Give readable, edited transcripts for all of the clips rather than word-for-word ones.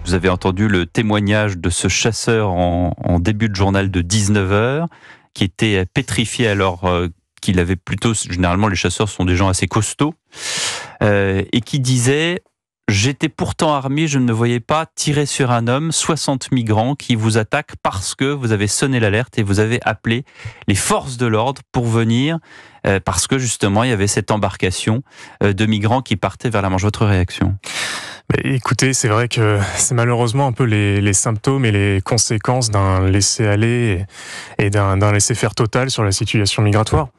Vous avez entendu le témoignage de ce chasseur en début de journal de 19h, qui était pétrifié alors qu'il avait plutôt... Généralement, les chasseurs sont des gens assez costauds, et qui disait... J'étais pourtant armé, je ne voyais pas tirer sur un homme, 60 migrants qui vous attaquent parce que vous avez sonné l'alerte et vous avez appelé les forces de l'ordre pour venir, parce que justement il y avait cette embarcation de migrants qui partaient vers la Manche. Votre réaction ? Écoutez, c'est vrai que c'est malheureusement un peu les symptômes et les conséquences d'un laisser-aller et d'un laisser-faire total sur la situation migratoire.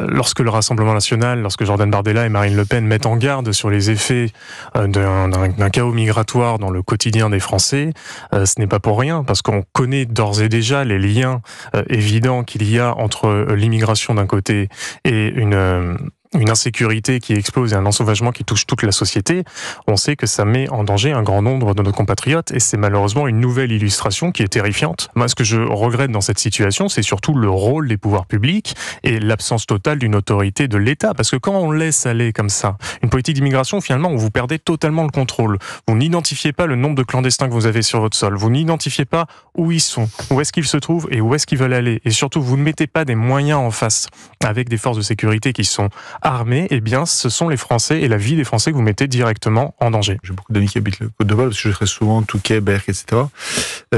Lorsque le Rassemblement national, lorsque Jordan Bardella et Marine Le Pen mettent en garde sur les effets d'un chaos migratoire dans le quotidien des Français, ce n'est pas pour rien, parce qu'on connaît d'ores et déjà les liens évidents qu'il y a entre l'immigration d'un côté et une insécurité qui explose et un ensauvagement qui touche toute la société. On sait que ça met en danger un grand nombre de nos compatriotes et c'est malheureusement une nouvelle illustration qui est terrifiante. Moi, ce que je regrette dans cette situation, c'est surtout le rôle des pouvoirs publics et l'absence totale d'une autorité de l'État. Parce que quand on laisse aller comme ça une politique d'immigration, finalement, vous perdez totalement le contrôle. Vous n'identifiez pas le nombre de clandestins que vous avez sur votre sol. Vous n'identifiez pas où ils sont, où est-ce qu'ils se trouvent et où est-ce qu'ils veulent aller. Et surtout, vous ne mettez pas des moyens en face avec des forces de sécurité qui sont armés, eh bien, ce sont les Français et la vie des Français que vous mettez directement en danger. J'ai beaucoup d'amis qui habitent le Côte d'Opale, parce que je serai souvent Touquet, Berck, etc.,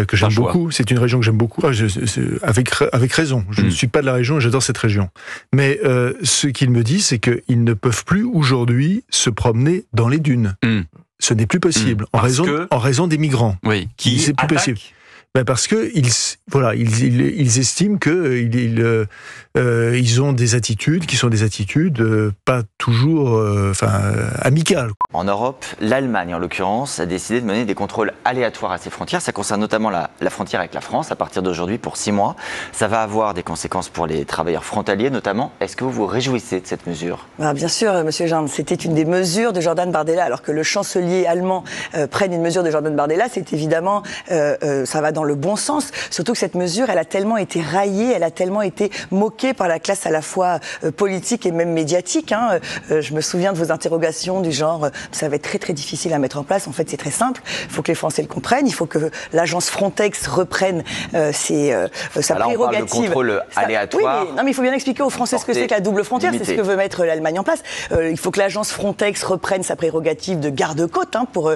que j'aime beaucoup. C'est une région que j'aime beaucoup, avec raison. Je ne suis pas de la région et j'adore cette région. Mais ce qu'il me dit, c'est qu'ils ne peuvent plus aujourd'hui se promener dans les dunes. Ce n'est plus possible, en raison des migrants. Oui, c'est plus possible. Parce que ils estiment que ils ont des attitudes qui sont des attitudes pas toujours amicales. En Europe, l'Allemagne en l'occurrence a décidé de mener des contrôles aléatoires à ses frontières. Ça concerne notamment la frontière avec la France à partir d'aujourd'hui pour 6 mois. Ça va avoir des conséquences pour les travailleurs frontaliers notamment. Est-ce que vous vous réjouissez de cette mesure ? Bien sûr, Monsieur Jean, c'était une des mesures de Jordan Bardella. Alors que le chancelier allemand prenne une mesure de Jordan Bardella, c'est évidemment, ça va dans le bon sens. Surtout que cette mesure, elle a tellement été raillée, elle a tellement été moquée par la classe à la fois politique et même médiatique. Je me souviens de vos interrogations du genre ça va être très très difficile à mettre en place. En fait, c'est très simple. Il faut que les Français le comprennent. Il faut que l'agence Frontex reprenne sa prérogative. On parle de contrôle aléatoire. Oui, mais il faut bien expliquer aux Français ce que c'est que la double frontière. C'est ce que veut mettre l'Allemagne en place. Il faut que l'agence Frontex reprenne sa prérogative de garde-côte pour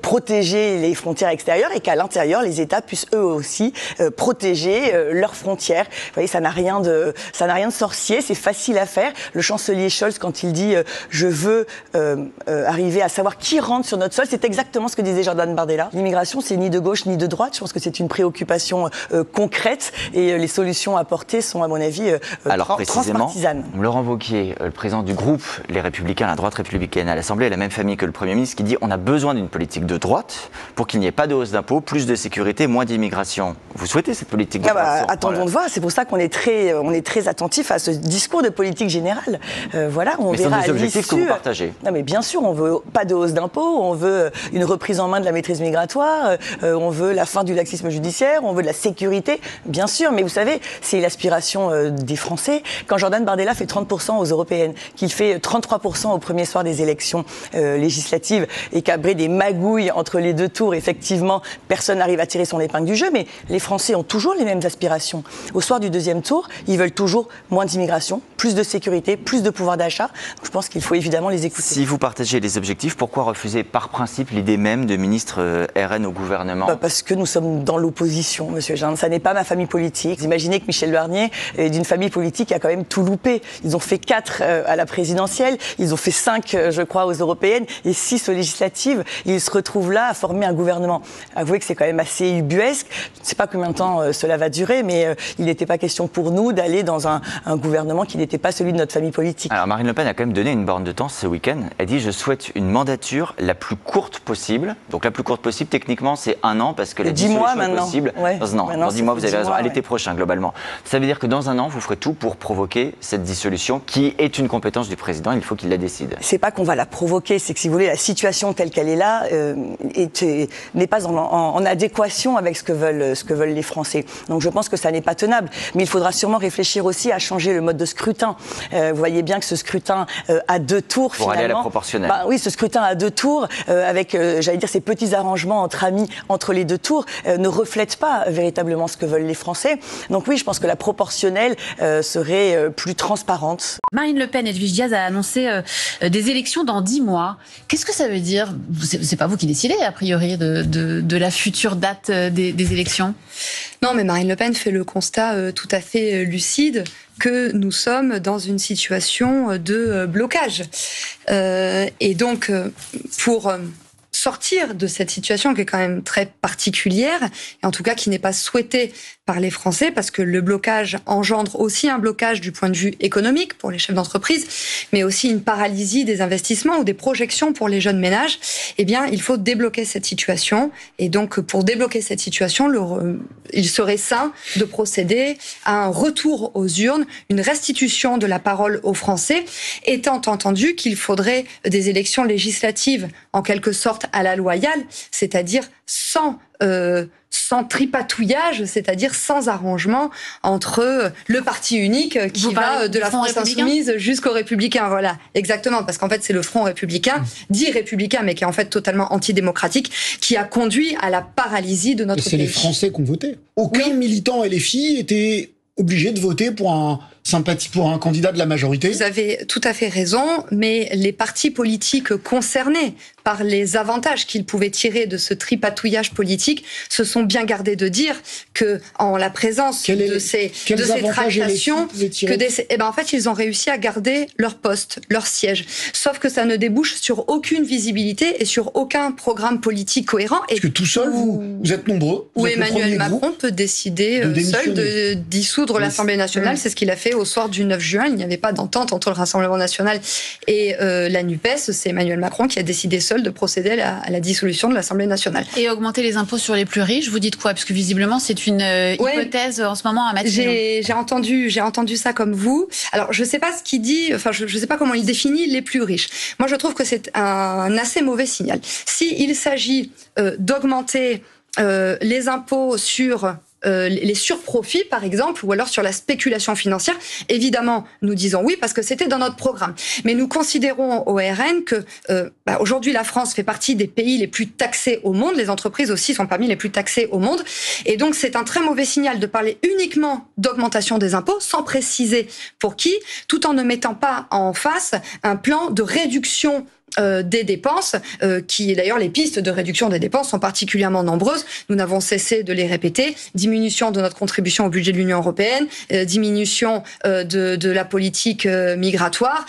protéger les frontières extérieures et qu'à l'intérieur, les États puissent eux aussi protéger leurs frontières. Vous voyez, ça n'a rien de sorcier, c'est facile à faire. Le chancelier Scholz, quand il dit je veux arriver à savoir qui rentre sur notre sol, c'est exactement ce que disait Jordan Bardella. L'immigration, c'est ni de gauche ni de droite. Je pense que c'est une préoccupation concrète et les solutions apportées sont, à mon avis, transpartisanes. Laurent Wauquiez, le président du groupe Les Républicains, la droite républicaine à l'Assemblée, la même famille que le Premier ministre, qui dit on a besoin d'une politique de droite pour qu'il n'y ait pas de hausse d'impôts, plus de sécurité, moins d'immigration. Vous souhaitez cette politique de droite ? Attendons de voir. C'est pour ça qu'on est très attentif à ce discours de politique générale. On mais verra c'est des objectifs que vous partagez. Non, mais bien sûr, on veut pas de hausse d'impôts, on veut une reprise en main de la maîtrise migratoire, on veut la fin du laxisme judiciaire, on veut de la sécurité, bien sûr. Mais vous savez, c'est l'aspiration des Français. Quand Jordan Bardella fait 30% aux européennes, qu'il fait 33% au premier soir des élections législatives et qu'après des magouilles entre les deux tours, effectivement, personne n'arrive à tirer son épingle du jeu, mais les Français ont toujours les mêmes aspirations. Au soir du deuxième tour, ils veulent toujours moins d'immigration, plus de sécurité, plus de pouvoir d'achat. Donc je pense qu'il faut évidemment les écouter. Si vous partagez les objectifs, pourquoi refuser par principe l'idée même de ministre RN au gouvernement ? Parce que nous sommes dans l'opposition, Monsieur Jean. Ça n'est pas ma famille politique. Vous imaginez que Michel Barnier est d'une famille politique qui a quand même tout loupé. Ils ont fait 4 à la présidentielle, ils ont fait 5, je crois, aux européennes et 6 aux législatives. Ils se retrouvent là à former un gouvernement. Avouez que c'est quand même assez ubuesque. Je ne sais pas combien de temps cela va durer, mais il n'était pas question pour nous d'aller dans un gouvernement qui n'était pas celui de notre famille politique. Alors Marine Le Pen a quand même donné une borne de temps ce week-end. Elle dit « Je souhaite une mandature la plus courte possible ». Donc la plus courte possible, techniquement, c'est 1 an, parce que la dissolution est possible dans un an. Dans 10 mois, vous avez raison, à l'été prochain, globalement. Ça veut dire que dans 1 an, vous ferez tout pour provoquer cette dissolution, qui est une compétence du président, il faut qu'il la décide. C'est pas qu'on va la provoquer, c'est que si vous voulez, la situation telle qu'elle est là n'est pas en adéquation avec ce que veulent les Français. Donc je pense que ça n'est pas tenable. Mais il faudra sûrement réfléchir aussi à changer le mode de scrutin. scrutin. Vous voyez bien que ce scrutin à 2 tours, pour aller à la proportionnelle. Oui, ce scrutin à 2 tours, avec, j'allais dire, ces petits arrangements entre amis entre les 2 tours, ne reflète pas véritablement ce que veulent les Français. Donc oui, je pense que la proportionnelle serait plus transparente. Marine Le Pen, Edwige Diaz a annoncé des élections dans 10 mois. Qu'est-ce que ça veut dire? C'est pas vous qui décidez, a priori, de la future date des élections? Non, mais Marine Le Pen fait le constat tout à fait lucide que nous sommes dans une situation de blocage. Et donc, pour sortir de cette situation qui est quand même très particulière, et en tout cas qui n'est pas souhaitée par les Français, parce que le blocage engendre aussi un blocage du point de vue économique pour les chefs d'entreprise, mais aussi une paralysie des investissements ou des projections pour les jeunes ménages. Eh bien, il faut débloquer cette situation. Et donc, pour débloquer cette situation, il serait sain de procéder à un retour aux urnes, une restitution de la parole aux Français, étant entendu qu'il faudrait des élections législatives, en quelque sorte à la loyale, c'est-à-dire sans tripatouillage, c'est-à-dire sans arrangement entre le parti unique qui va de la France insoumise jusqu'aux Républicains. Voilà, exactement, parce qu'en fait c'est le Front républicain, dit républicain, mais qui est en fait totalement antidémocratique, qui a conduit à la paralysie de notre pays. C'est les Français qui ont voté. Aucun militant LFI était obligé de voter pour un candidat de la majorité. Vous avez tout à fait raison, mais les partis politiques concernés par les avantages qu'ils pouvaient tirer de ce tripatouillage politique se sont bien gardés de dire que, en la présence de ces tractations, en fait, ils ont réussi à garder leur poste, leur siège. Sauf que ça ne débouche sur aucune visibilité et sur aucun programme politique cohérent. Parce que tout seul, vous êtes nombreux. Où Emmanuel Macron peut décider seul de dissoudre l'Assemblée nationale. C'est ce qu'il a fait au soir du 9 juin. Il n'y avait pas d'entente entre le Rassemblement national et la NUPES. C'est Emmanuel Macron qui a décidé seul de procéder à la dissolution de l'Assemblée nationale. Et augmenter les impôts sur les plus riches, vous dites quoi? Parce que visiblement, c'est une hypothèse en ce moment à Matignon. J'ai entendu ça comme vous. Alors, je ne sais pas ce qu'il dit, enfin, je ne sais pas comment il définit les plus riches. Moi, je trouve que c'est un assez mauvais signal. S'il s'agit d'augmenter les impôts sur les surprofits, par exemple, ou alors sur la spéculation financière, évidemment, nous disons oui, parce que c'était dans notre programme. Mais nous considérons au RN que aujourd'hui, la France fait partie des pays les plus taxés au monde. Les entreprises aussi sont parmi les plus taxées au monde. Et donc, c'est un très mauvais signal de parler uniquement d'augmentation des impôts, sans préciser pour qui, tout en ne mettant pas en face un plan de réduction des dépenses, qui d'ailleurs les pistes de réduction des dépenses sont particulièrement nombreuses. Nous n'avons cessé de les répéter. Diminution de notre contribution au budget de l'Union européenne, diminution de la politique migratoire,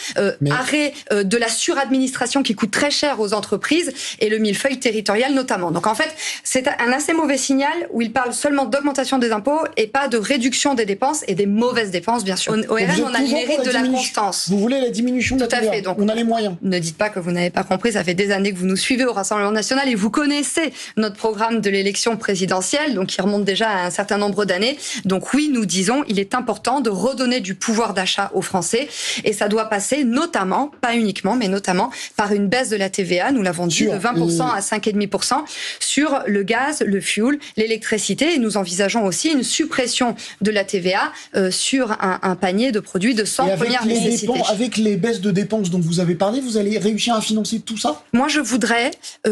arrêt de la suradministration qui coûte très cher aux entreprises et le millefeuille territorial notamment. Donc en fait, c'est un assez mauvais signal où il parle seulement d'augmentation des impôts et pas de réduction des dépenses et des mauvaises dépenses, bien sûr. Au RN, on a le mérite de la constance. Vous voulez la diminution de la TVA. Donc on a les moyens. Ne dites pas que vous n'avez pas compris, ça fait des années que vous nous suivez au Rassemblement national et vous connaissez notre programme de l'élection présidentielle, donc qui remonte déjà à un certain nombre d'années. Donc oui, nous disons, il est important de redonner du pouvoir d'achat aux Français et ça doit passer notamment, pas uniquement, mais notamment par une baisse de la TVA, nous l'avons dit, de 20% à 5,5% sur le gaz, le fuel, l'électricité et nous envisageons aussi une suppression de la TVA sur un panier de produits de 100 premières nécessités. Avec les baisses de dépenses dont vous avez parlé, vous allez réussir à financer tout ça? Moi, je voudrais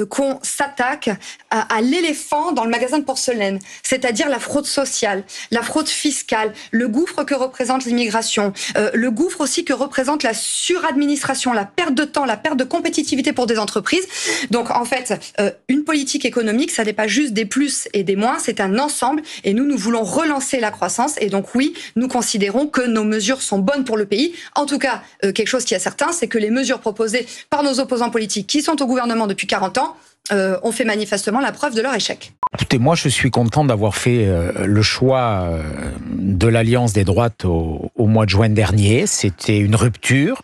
qu'on s'attaque à l'éléphant dans le magasin de porcelaine, c'est-à-dire la fraude sociale, la fraude fiscale, le gouffre que représente l'immigration, le gouffre aussi que représente la suradministration, la perte de temps, la perte de compétitivité pour des entreprises. Donc, en fait, une politique économique, ça n'est pas juste des plus et des moins, c'est un ensemble et nous voulons relancer la croissance et donc oui, nous considérons que nos mesures sont bonnes pour le pays. En tout cas, quelque chose qui est certain, c'est que les mesures proposées par nos opposants politiques qui sont au gouvernement depuis 40 ans ont fait manifestement la preuve de leur échec. Écoutez, moi je suis content d'avoir fait le choix de l'Alliance des droites au mois de juin dernier. C'était une rupture.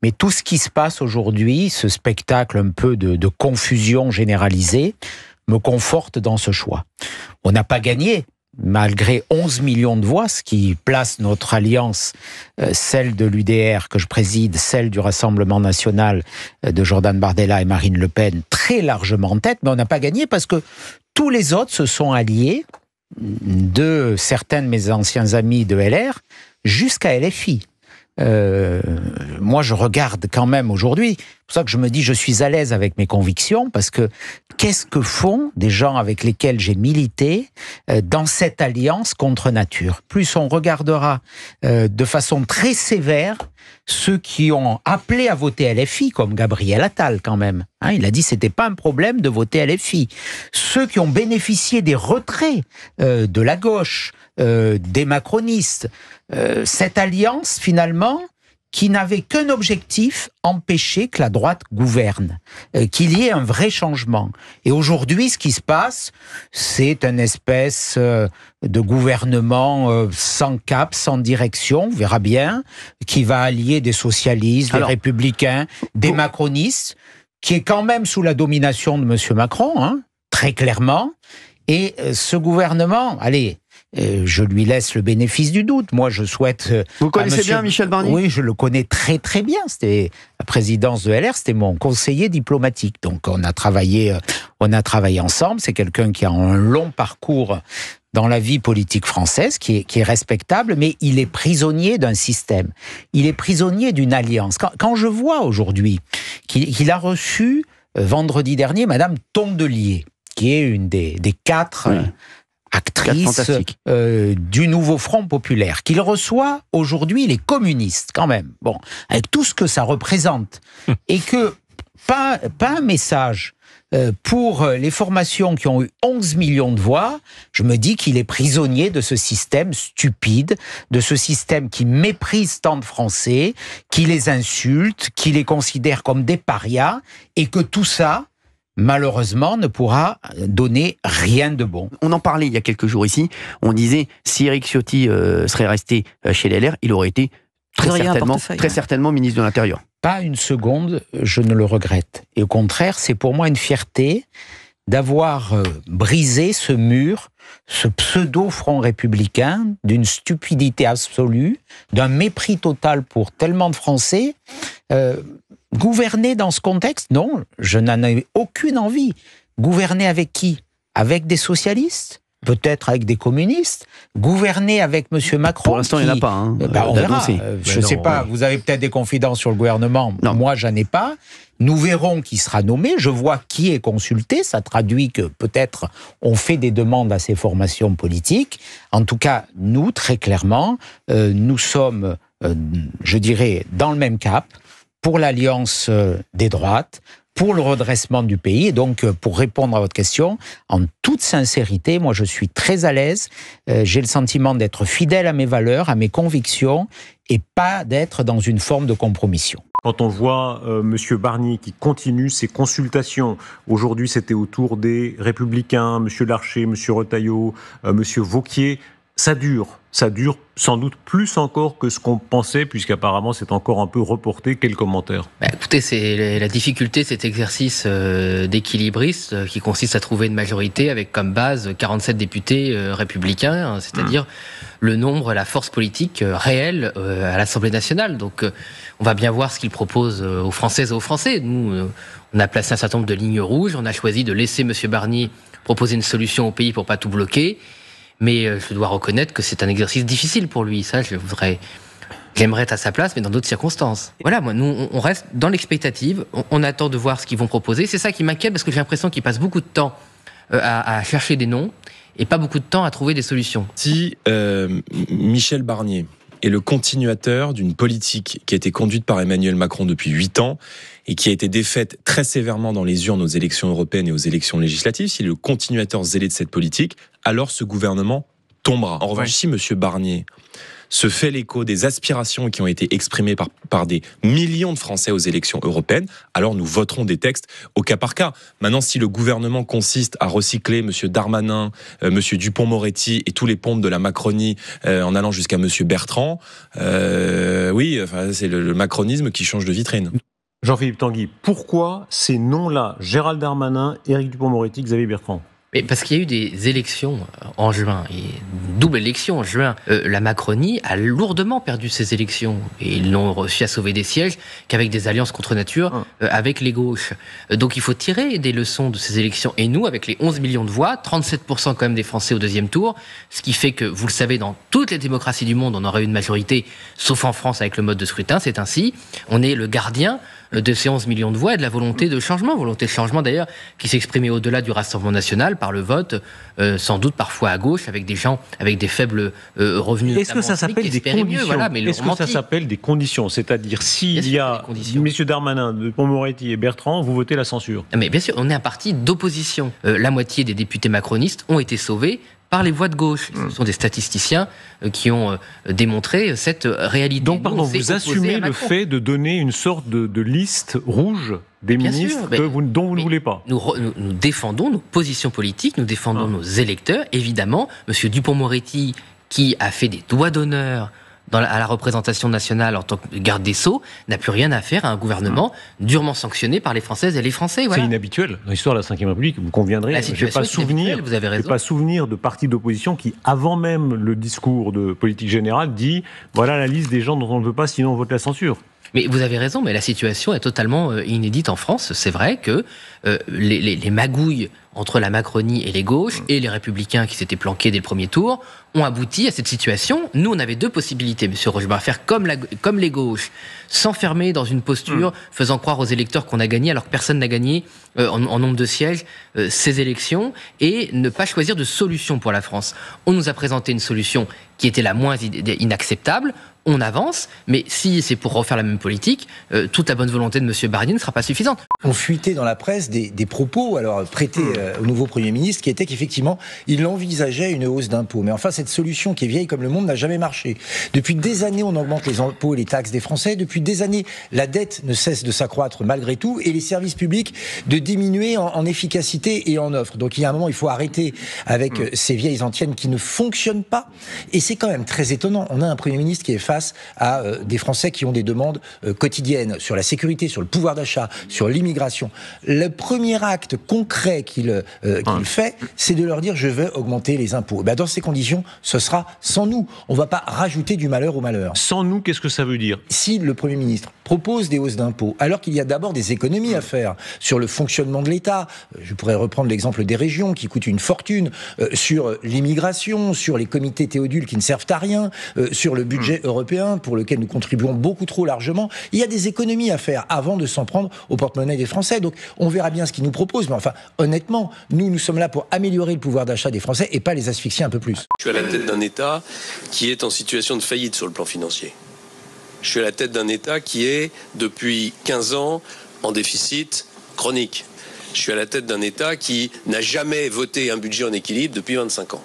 Mais tout ce qui se passe aujourd'hui, ce spectacle un peu de confusion généralisée, me conforte dans ce choix. On n'a pas gagné. Malgré 11 millions de voix, ce qui place notre alliance, celle de l'UDR que je préside, celle du Rassemblement national de Jordan Bardella et Marine Le Pen, très largement en tête, mais on n'a pas gagné parce que tous les autres se sont alliés, de certains de mes anciens amis de LR jusqu'à LFI. moi je regarde quand même aujourd'hui, c'est pour ça que je me dis je suis à l'aise avec mes convictions, parce que qu'est-ce que font des gens avec lesquels j'ai milité dans cette alliance contre nature? Plus on regardera de façon très sévère ceux qui ont appelé à voter LFI, comme Gabriel Attal quand même. Hein, il a dit que c'était pas un problème de voter LFI. Ceux qui ont bénéficié des retraits de la gauche, des macronistes, cette alliance finalement qui n'avait qu'un objectif, empêcher que la droite gouverne, qu'il y ait un vrai changement. Et aujourd'hui, ce qui se passe, c'est une espèce de gouvernement sans cap, sans direction, on verra bien, qui va allier des socialistes, des républicains, des macronistes, qui est quand même sous la domination de M. Macron, hein, très clairement. Et ce gouvernement, allez, je lui laisse le bénéfice du doute. Moi, je souhaite... Vous connaissez bien Michel Barnier ? Oui, je le connais très très bien. C'était la présidence de LR, c'était mon conseiller diplomatique. Donc, on a travaillé ensemble. C'est quelqu'un qui a un long parcours dans la vie politique française, qui est respectable, mais il est prisonnier d'un système. Il est prisonnier d'une alliance. Quand je vois aujourd'hui qu'il a reçu, vendredi dernier, Madame Tondelier, qui est une des 4... actrice du nouveau Front populaire, qu'il reçoit aujourd'hui les communistes, quand même, bon, avec tout ce que ça représente, et que pas un message pour les formations qui ont eu 11 millions de voix, je me dis qu'il est prisonnier de ce système stupide, de ce système qui méprise tant de Français, qui les insulte, qui les considère comme des parias, et que tout ça, malheureusement, ne pourra donner rien de bon. On en parlait il y a quelques jours ici. On disait, si Éric Ciotti serait resté chez les LR, il aurait été très certainement ministre de l'Intérieur. Pas une seconde, je ne le regrette. Et au contraire, c'est pour moi une fierté d'avoir brisé ce mur, ce pseudo-front républicain, d'une stupidité absolue, d'un mépris total pour tellement de Français. Gouverner dans ce contexte, non, je n'en ai aucune envie. Gouverner avec qui? Avec des socialistes? Peut-être avec des communistes? Gouverner avec M. Macron? Pour l'instant, il n'y en a pas. Hein, on verra. Je ne sais pas, vous avez peut-être des confidences sur le gouvernement. Non. Moi, j'en ai pas. Nous verrons qui sera nommé. Je vois qui est consulté. Ça traduit que peut-être on fait des demandes à ces formations politiques. En tout cas, nous, très clairement, nous sommes, je dirais, dans le même cap, pour l'alliance des droites, pour le redressement du pays. Et donc, pour répondre à votre question, en toute sincérité, moi, je suis très à l'aise. J'ai le sentiment d'être fidèle à mes valeurs, à mes convictions, et pas d'être dans une forme de compromission. Quand on voit M. Barnier qui continue ses consultations, aujourd'hui c'était autour des Républicains, M. Larcher, M. Retailleau, M. Wauquiez, ça dure sans doute plus encore que ce qu'on pensait, puisqu'apparemment c'est encore un peu reporté. Quel commentaire ? Écoutez, c'est la difficulté de cet exercice d'équilibriste qui consiste à trouver une majorité avec comme base 47 députés républicains, c'est-à-dire le nombre, la force politique réelle à l'Assemblée nationale. Donc on va bien voir ce qu'ils proposent aux Françaises et aux Français. Nous, on a placé un certain nombre de lignes rouges, on a choisi de laisser M. Barnier proposer une solution au pays pour pas tout bloquer. Mais je dois reconnaître que c'est un exercice difficile pour lui. Ça, j'aimerais être à sa place, mais dans d'autres circonstances. Voilà, moi, nous, on reste dans l'expectative. On attend de voir ce qu'ils vont proposer. C'est ça qui m'inquiète, parce que j'ai l'impression qu'ils passent beaucoup de temps à chercher des noms et pas beaucoup de temps à trouver des solutions. Si Michel Barnier est le continuateur d'une politique qui a été conduite par Emmanuel Macron depuis 8 ans et qui a été défaite très sévèrement dans les urnes aux élections européennes et aux élections législatives, s'il est le continuateur zélé de cette politique, alors ce gouvernement tombera. En revanche, si M. Barnier se fait l'écho des aspirations qui ont été exprimées par des millions de Français aux élections européennes, alors nous voterons des textes au cas par cas. Maintenant, si le gouvernement consiste à recycler M. Darmanin, M. Dupond-Moretti et tous les pompes de la Macronie en allant jusqu'à M. Bertrand, oui, enfin, c'est le macronisme qui change de vitrine. Jean-Philippe Tanguy, pourquoi ces noms-là, Gérald Darmanin, Éric Dupond-Moretti, Xavier Bertrand ? Mais parce qu'il y a eu des élections en juin, et double élection en juin. La Macronie a lourdement perdu ses élections, et ils n'ont réussi à sauver des sièges qu'avec des alliances contre nature avec les gauches. Donc il faut tirer des leçons de ces élections. Et nous, avec les 11 millions de voix, 37% quand même des Français au deuxième tour, ce qui fait que, vous le savez, dans toutes toutes les démocraties du monde, on aurait eu une majorité, sauf en France avec le mode de scrutin. C'est ainsi. On est le gardien de ces 11 millions de voix et de la volonté de changement d'ailleurs, qui s'exprimait au-delà du Rassemblement national par le vote, sans doute parfois à gauche, avec des gens avec des faibles revenus. Est-ce que ça s'appelle des conditions? Est-ce que ça s'appelle des conditions? C'est-à-dire, s'il y a messieurs Darmanin, Dupond-Moretti et Bertrand, vous votez la censure? Mais bien sûr, on est un parti d'opposition. La moitié des députés macronistes ont été sauvés par les voix de gauche. Ce sont des statisticiens qui ont démontré cette réalité. Donc, pardon, vous assumez le fait de donner une sorte de liste rouge des ministres dont vous ne voulez pas? Nous défendons nos positions politiques, nous défendons nos électeurs. Évidemment, M. Dupond-Moretti, qui a fait des doigts d'honneur à la représentation nationale en tant que garde des Sceaux, n'a plus rien à faire à un gouvernement durement sanctionné par les Françaises et les Français. Voilà. C'est inhabituel. Dans l'histoire de la Ve République, vous conviendrez, je n'ai pas souvenir de partis d'opposition qui, avant même le discours de politique générale, dit voilà la liste des gens dont on ne veut pas, sinon on vote la censure. Mais vous avez raison, mais la situation est totalement inédite en France. C'est vrai que les magouilles entre la Macronie et les gauches, et les Républicains qui s'étaient planqués dès le premier tour, ont abouti à cette situation. Nous, on avait deux possibilités, M. Rochebard, faire comme les gauches, s'enfermer dans une posture faisant croire aux électeurs qu'on a gagné alors que personne n'a gagné en nombre de sièges ces élections, et ne pas choisir de solution pour la France. On nous a présenté une solution qui était la moins inacceptable. On avance, mais si c'est pour refaire la même politique, toute la bonne volonté de M. Barnier ne sera pas suffisante. On fuitait dans la presse des propos alors prêtés au nouveau Premier ministre, qui était qu'effectivement, il envisageait une hausse d'impôts. Mais enfin, cette solution qui est vieille comme le monde n'a jamais marché. Depuis des années, on augmente les impôts et les taxes des Français. Depuis des années, la dette ne cesse de s'accroître malgré tout, et les services publics de diminuer en efficacité et en offre. Donc il y a un moment, il faut arrêter avec ces vieilles antiennes qui ne fonctionnent pas. Et c'est quand même très étonnant. On a un Premier ministre qui est face à des Français qui ont des demandes quotidiennes sur la sécurité, sur le pouvoir d'achat, sur l'immigration. Le premier acte concret qu'il fait, c'est de leur dire « je vais augmenter les impôts ». Ben, dans ces conditions, ce sera sans nous. On ne va pas rajouter du malheur au malheur. Sans nous, qu'est-ce que ça veut dire? Si le Premier ministre propose des hausses d'impôts, alors qu'il y a d'abord des économies à faire sur le fonctionnement de l'État, je pourrais reprendre l'exemple des régions qui coûtent une fortune, sur l'immigration, sur les comités Théodule qui ne servent à rien, sur le budget européen pour lequel nous contribuons beaucoup trop largement, il y a des économies à faire avant de s'en prendre au porte-monnaie des Français. Donc on verra bien ce qu'ils nous proposent, mais enfin, honnêtement, nous sommes là pour améliorer le pouvoir d'achat des Français et pas les asphyxier un peu plus. Je suis à la tête d'un État qui est en situation de faillite sur le plan financier. Je suis à la tête d'un État qui est, depuis 15 ans, en déficit chronique. Je suis à la tête d'un État qui n'a jamais voté un budget en équilibre depuis 25 ans.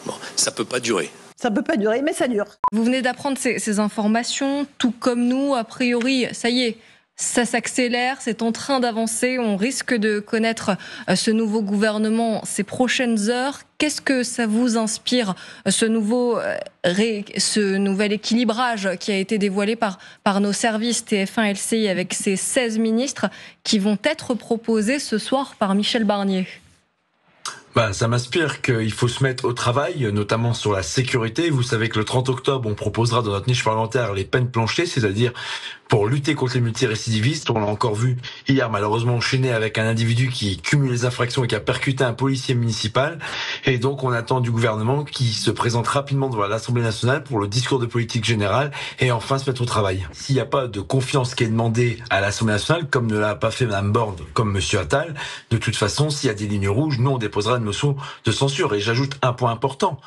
Bon, ça peut pas durer. Ça peut pas durer, mais ça dure. Vous venez d'apprendre ces informations, tout comme nous, a priori, ça y est, ça s'accélère, c'est en train d'avancer, on risque de connaître ce nouveau gouvernement ces prochaines heures. Qu'est-ce que ça vous inspire, ce nouvel équilibrage qui a été dévoilé par nos services TF1 LCI avec ces 16 ministres qui vont être proposés ce soir par Michel Barnier? Ça m'inspire qu'il faut se mettre au travail, notamment sur la sécurité. Vous savez que le 30 octobre, on proposera dans notre niche parlementaire les peines planchées, c'est-à-dire pour lutter contre les multirécidivistes. On l'a encore vu hier, malheureusement, enchaîné avec un individu qui cumule les infractions et qui a percuté un policier municipal. Et donc, on attend du gouvernement qui se présente rapidement devant l'Assemblée nationale pour le discours de politique générale et enfin se mettre au travail. S'il n'y a pas de confiance qui est demandée à l'Assemblée nationale, comme ne l'a pas fait Mme Borne, comme M. Attal, de toute façon, s'il y a des lignes rouges, nous, on déposera une motion de censure. Et j'ajoute un point important.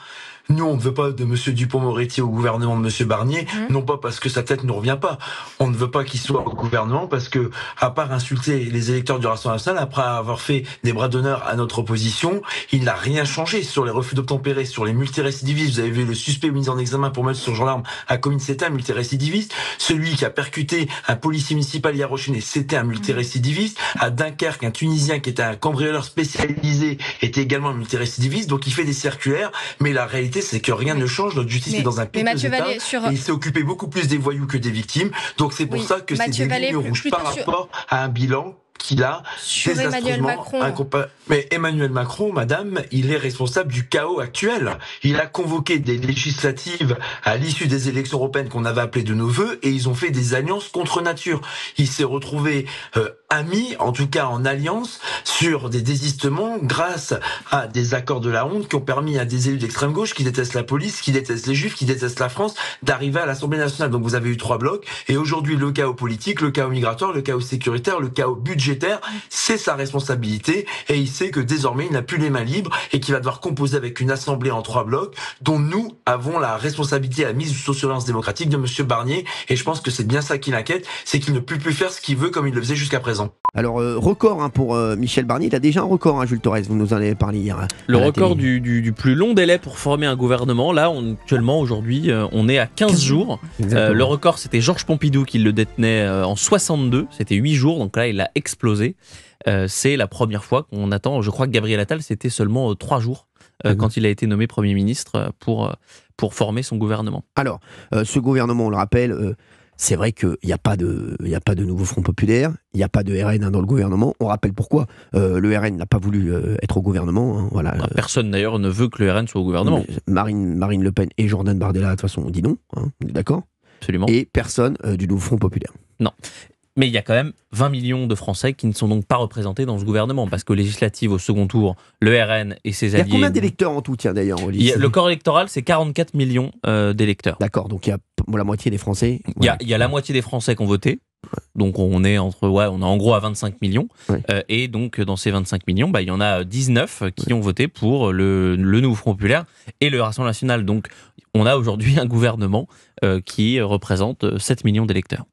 Nous, on ne veut pas de M. Dupond-Moretti au gouvernement de M. Barnier, non pas parce que sa tête ne revient pas. On ne veut pas qu'il soit au gouvernement parce que, à part insulter les électeurs du Rassemblement national, après avoir fait des bras d'honneur à notre opposition, il n'a rien changé sur les refus d'obtempérer, sur les multirécidivistes. Vous avez vu le suspect mis en examen pour mettre sur gendarme à Comines, c'était un multirécidiviste. Celui qui a percuté un policier municipal hier au Chénet, c'était un multirécidiviste. À Dunkerque, un Tunisien qui était un cambrioleur spécialisé était également un multirécidiviste. Donc il fait des circulaires, mais la réalité, c'est que rien ne change. Notre justice est dans un piteux état. Et il s'est occupé beaucoup plus des voyous que des victimes. Donc c'est pour ça que c'est des lignes rouges par rapport à un bilan qu'il a sur Emmanuel Macron. Mais Emmanuel Macron, madame, il est responsable du chaos actuel. Il a convoqué des législatives à l'issue des élections européennes qu'on avait appelées de nos voeux et ils ont fait des alliances contre nature. Il s'est retrouvé ami, en tout cas en alliance, sur des désistements grâce à des accords de la honte qui ont permis à des élus d'extrême gauche qui détestent la police, qui détestent les juifs, qui détestent la France, d'arriver à l'Assemblée nationale. Donc vous avez eu 3 blocs et aujourd'hui le chaos politique, le chaos migratoire, le chaos sécuritaire, le chaos budgétaire, c'est sa responsabilité et il sait que désormais il n'a plus les mains libres et qu'il va devoir composer avec une assemblée en 3 blocs dont nous avons la responsabilité à la mise sous surveillance démocratique de monsieur Barnier et je pense que c'est bien ça qui l'inquiète, c'est qu'il ne peut plus faire ce qu'il veut comme il le faisait jusqu'à présent. Alors, record pour Michel Barnier, il a déjà un record, Jules Torres, vous nous en avez parlé hier. Le record du plus long délai pour former un gouvernement, là, actuellement, aujourd'hui, on est à 15 jours. Le record, c'était Georges Pompidou qui le détenait en 62, c'était 8 jours, donc là, il a explosé. C'est la première fois qu'on attend, je crois que Gabriel Attal, c'était seulement 3 jours quand il a été nommé Premier ministre pour former son gouvernement. Alors, ce gouvernement, on le rappelle... c'est vrai qu'il n'y a pas de nouveau Front Populaire, il n'y a pas de RN dans le gouvernement. On rappelle pourquoi le RN n'a pas voulu être au gouvernement. Voilà. Personne d'ailleurs ne veut que le RN soit au gouvernement. Marine Le Pen et Jordan Bardella, de toute façon, on dit non, on est d'accord ? Absolument. Et personne du nouveau Front Populaire. Non. Mais il y a quand même 20 millions de Français qui ne sont donc pas représentés dans ce gouvernement, parce que législative au second tour, le RN et ses alliés... Il y a combien d'électeurs en tout, tiens, d'ailleurs, Le corps électoral, c'est 44 millions d'électeurs. D'accord, donc il y a la moitié des Français... Voilà. Il y a la moitié des Français qui ont voté, donc on est on est en gros à 25 millions, et donc dans ces 25 millions, il y en a 19 qui ont voté pour le nouveau Front Populaire et le Rassemblement National. Donc on a aujourd'hui un gouvernement qui représente 7 millions d'électeurs.